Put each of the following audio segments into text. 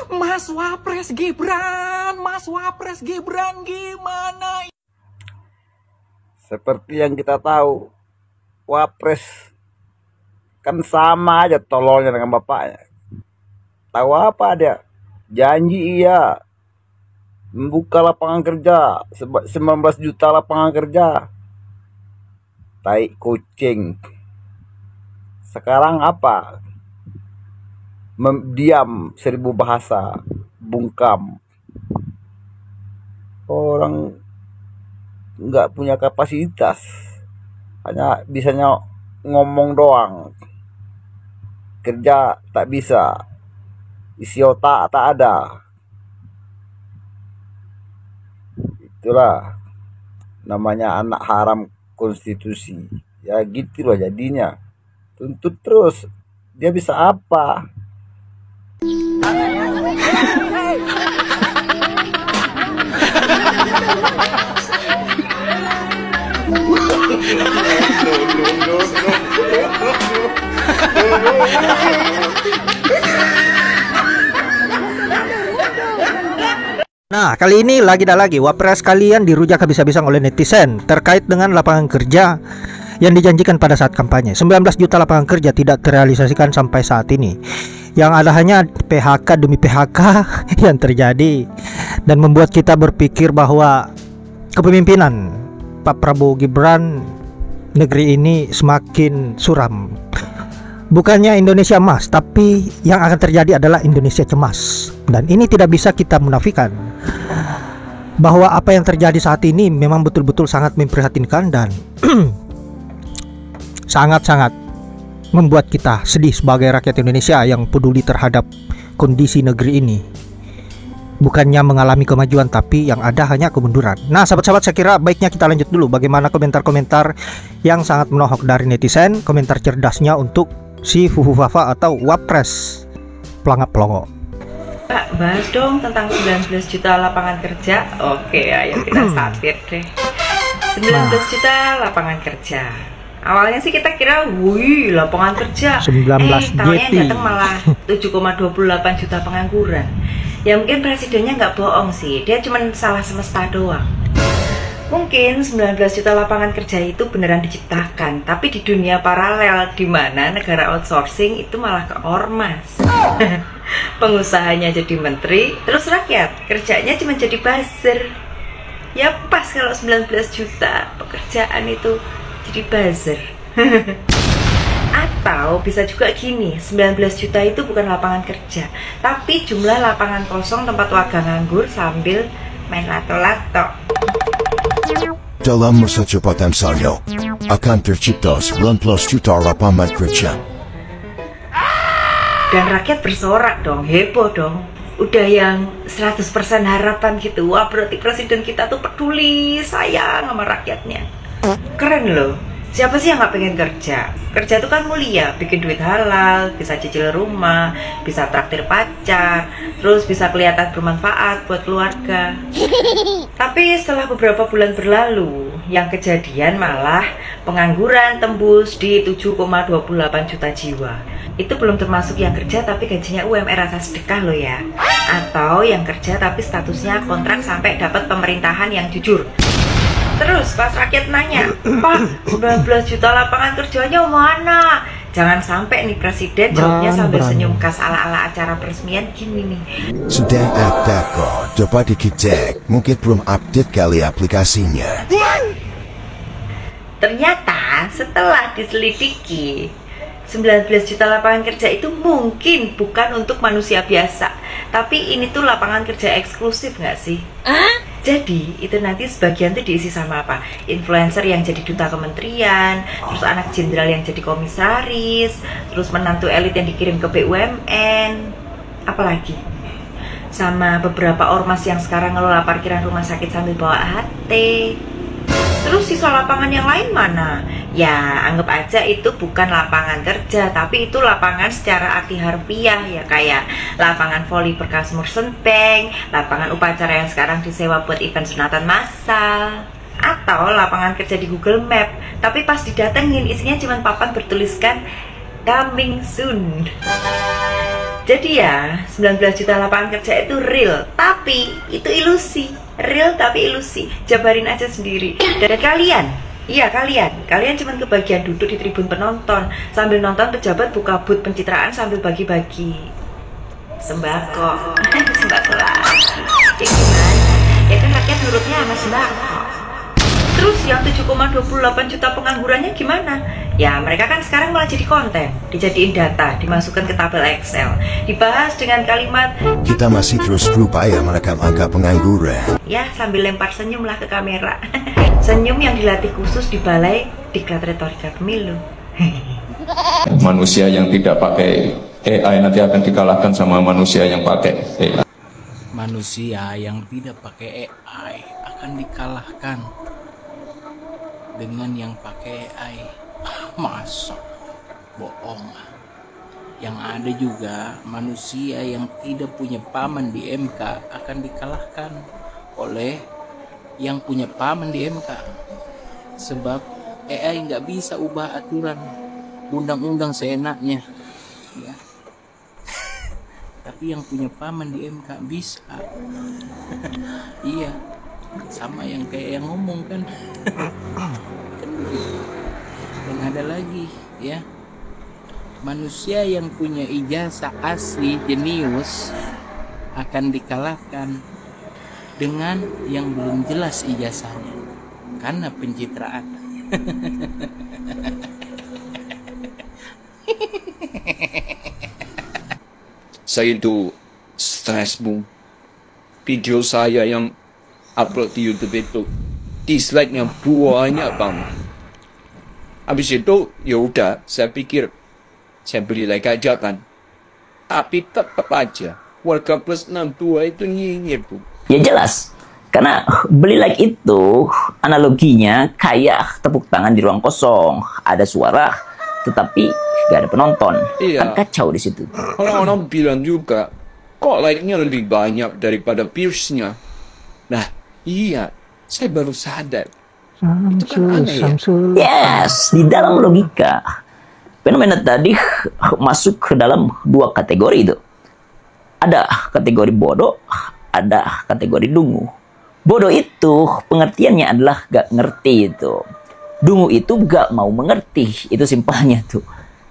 Mas Wapres Gibran gimana? Seperti yang kita tahu, Wapres kan sama aja tololnya dengan bapaknya. Tahu apa dia? Janji iya membuka lapangan kerja 19 juta lapangan kerja. Tai kucing. Sekarang apa? Diam 1000 bahasa, bungkam. Orang nggak punya kapasitas, hanya bisanya ngomong doang, kerja tak bisa, isi otak tak ada. Itulah namanya anak haram konstitusi. Ya gitu loh jadinya. Tuntut terus, dia bisa apa? Nah, kali ini lagi Wapres kalian dirujak habis-habisan oleh netizen terkait dengan lapangan kerja yang dijanjikan pada saat kampanye. 19 juta lapangan kerja tidak terrealisasikan sampai saat ini. Yang ada hanya PHK demi PHK yang terjadi dan membuat kita berpikir bahwa kepemimpinan Pak Prabowo Gibran negeri ini semakin suram. Bukannya Indonesia emas, tapi yang akan terjadi adalah Indonesia cemas. Dan ini tidak bisa kita munafikan bahwa apa yang terjadi saat ini memang betul-betul sangat memprihatinkan dan sangat-sangat membuat kita sedih sebagai rakyat Indonesia yang peduli terhadap kondisi negeri ini. Bukannya mengalami kemajuan, tapi yang ada hanya kemunduran. Nah, sahabat-sahabat, saya kira baiknya kita lanjut dulu bagaimana komentar-komentar yang sangat menohok dari netizen, komentar cerdasnya untuk si Fufu Fafa atau Wapres pelangap pelongo. Pak, bahas dong tentang 19 juta lapangan kerja. Oke, ayo kita satir deh. 19 juta lapangan kerja. Awalnya sih kita kira, wih, lapangan kerja. 19 tahunnya datang malah 7,28 juta pengangguran. Ya mungkin presidennya nggak bohong sih, dia cuma salah semesta doang. Mungkin 19 juta lapangan kerja itu beneran diciptakan, tapi di dunia paralel di mana negara outsourcing itu malah ke ormas. Pengusahanya jadi menteri, terus rakyat kerjanya cuma jadi buzzer. Ya pas kalau 19 juta pekerjaan itu jadi buzzer. Atau bisa juga gini, 19 juta itu bukan lapangan kerja, tapi jumlah lapangan kosong tempat warga nganggur sambil main lato-lato. Dalam masa cepat saya akan tercipta 19 juta lapangan kerja. Dan rakyat bersorak dong, heboh dong. Udah yang 100% harapan gitu. Wah, berarti presiden kita tuh peduli, sayang sama rakyatnya. Keren loh. Siapa sih yang gak pengen kerja? Kerja itu kan mulia, bikin duit halal, bisa cicil rumah, bisa traktir pacar, terus bisa kelihatan bermanfaat buat keluarga. Tapi setelah beberapa bulan berlalu, yang kejadian malah pengangguran tembus di 7,28 juta jiwa. Itu belum termasuk yang kerja tapi gajinya UMR rasa sedekah loh ya. Atau yang kerja tapi statusnya kontrak sampai dapat pemerintahan yang jujur. Terus pas rakyat nanya, Pak, 19 juta lapangan kerjanya mana? Jangan sampai nih presiden jawabnya sambil senyum khas ala-ala acara peresmian gini nih. Sedang kok dapat dicek, mungkin belum update kali aplikasinya. Ternyata setelah diselidiki, 19 juta lapangan kerja itu mungkin bukan untuk manusia biasa, tapi ini tuh lapangan kerja eksklusif nggak sih? Jadi itu nanti sebagian tuh diisi sama apa? Influencer yang jadi duta kementerian, terus anak jenderal yang jadi komisaris, terus menantu elit yang dikirim ke BUMN, apalagi sama beberapa ormas yang sekarang ngelola parkiran rumah sakit sambil bawa HT. Terus sisa lapangan yang lain mana? Ya anggap aja itu bukan lapangan kerja, tapi itu lapangan secara arti harfiah ya, kayak lapangan voli bekas Merchant Bank, lapangan upacara yang sekarang disewa buat event sunatan massal, atau lapangan kerja di Google Map, tapi pas didatengin isinya cuma papan bertuliskan coming soon. Jadi ya 19 juta lapangan kerja itu real, tapi itu ilusi. Real tapi ilusi. Jabarin aja sendiri. Dan kalian, iya kalian cuman kebagian duduk di tribun penonton sambil nonton pejabat buka booth pencitraan sambil bagi-bagi sembako. Sembako lagi. Ya gimana? Ya kan rakyat nurutnya sama sembako. Terus yang 7,28 juta penganggurannya gimana? Ya mereka kan sekarang malah jadi konten, dijadiin data, dimasukkan ke tabel Excel, dibahas dengan kalimat Kita masih terus berupaya merekam angka pengangguran. ya sambil lempar senyum lah ke kamera. Senyum yang dilatih khusus di balai diklat retorika pemilu. Manusia yang tidak pakai AI nanti akan dikalahkan sama manusia yang pakai AI. Manusia yang tidak pakai AI akan dikalahkan dengan yang pakai AI. Masa bohong. Yang ada juga manusia yang tidak punya paman di MK akan dikalahkan oleh yang punya paman di MK. Sebab AI nggak bisa ubah aturan undang-undang seenaknya ya. Tapi yang punya paman di MK bisa. Iya, sama yang kayak yang ngomong kan. Kan begitu. Dan ada lagi ya, manusia yang punya ijazah asli jenius akan dikalahkan dengan yang belum jelas ijazahnya karena pencitraan. Saya itu stres, Bung. Video saya yang upload di YouTube itu dislike-nya banyak banget. Habis itu ya udah, saya pikir saya beli like aja kan. Tapi tetap aja warga plus 62 itu nyinyir, Bu. Ya jelas, karena beli like itu analoginya kayak tepuk tangan di ruang kosong, ada suara tetapi gak ada penonton. Iya. Kan kacau di situ. Orang-orang bilang juga, kok like-nya lebih banyak daripada views-nya. Nah, iya, saya baru sadar. Itu kan aneh ya? Yes, di dalam logika fenomena tadi masuk ke dalam dua kategori itu. Ada kategori bodoh, ada kategori dungu. Bodoh itu pengertiannya adalah gak ngerti itu. Dungu itu gak mau mengerti, itu simpelnya tuh.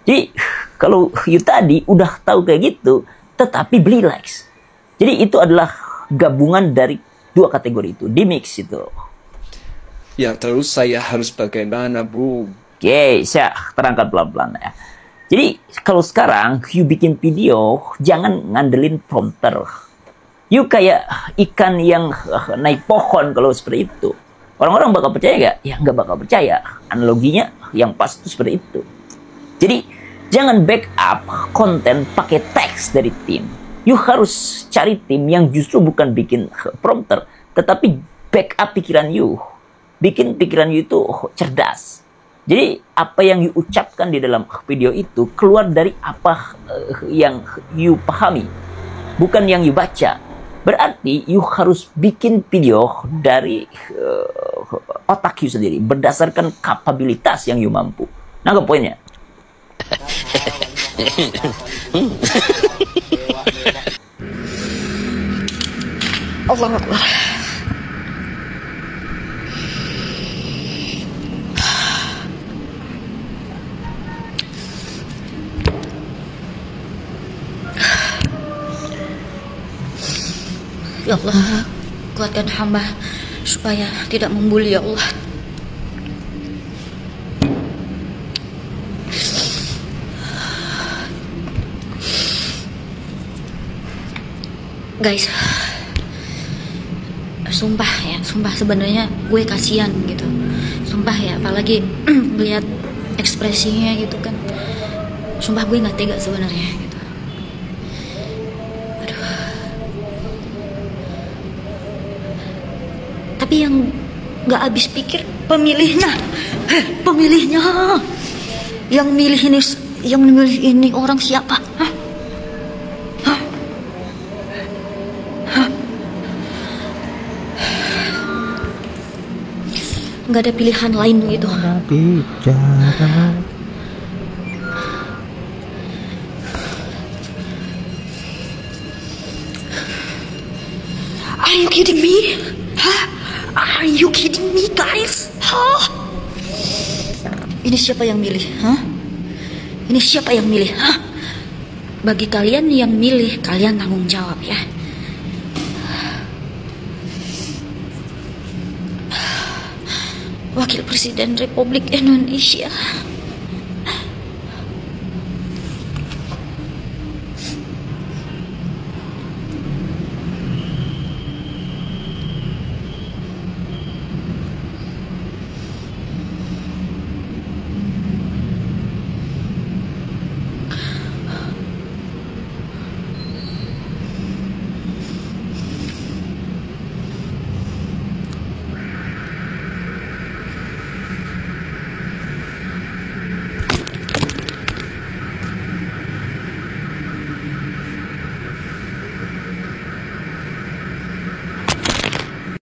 Jadi kalau you tadi udah tahu kayak gitu, tetapi beli likes. Jadi itu adalah gabungan dari dua kategori itu, di mix itu. Ya terus saya harus bagaimana, Bu? Oke, saya terangkan pelan-pelan ya. Jadi kalau sekarang you bikin video, jangan ngandelin prompter. You kayak ikan yang naik pohon kalau seperti itu. Orang-orang bakal percaya gak? Ya nggak bakal percaya. Analoginya yang pas itu seperti itu. Jadi jangan backup konten pakai teks dari tim. You harus cari tim yang justru bukan bikin prompter, tetapi backup pikiran you. Bikin pikiran you itu cerdas. Jadi apa yang you ucapkan di dalam video itu keluar dari apa yang you pahami, bukan yang you baca. Berarti you harus bikin video dari otak you sendiri, berdasarkan kapabilitas yang you mampu. Nangkep poinnya? Allah Akbar. Ya Allah, kuatkan hamba supaya tidak membuli, ya Allah. Guys, sumpah sebenarnya gue kasihan gitu. Sumpah ya, apalagi melihat ekspresinya gitu kan. Sumpah gue nggak tega sebenarnya gitu. Tapi yang gak habis pikir pemilihnya, yang milih ini orang siapa? Gak ada pilihan lain gitu. Bicara. Are you kidding me? Hah? Are you kidding me, guys? Hah? Ini siapa yang milih? Hah? Ini siapa yang milih? Hah? Bagi kalian yang milih, kalian tanggung jawab ya. Wakil Presiden Republik Indonesia.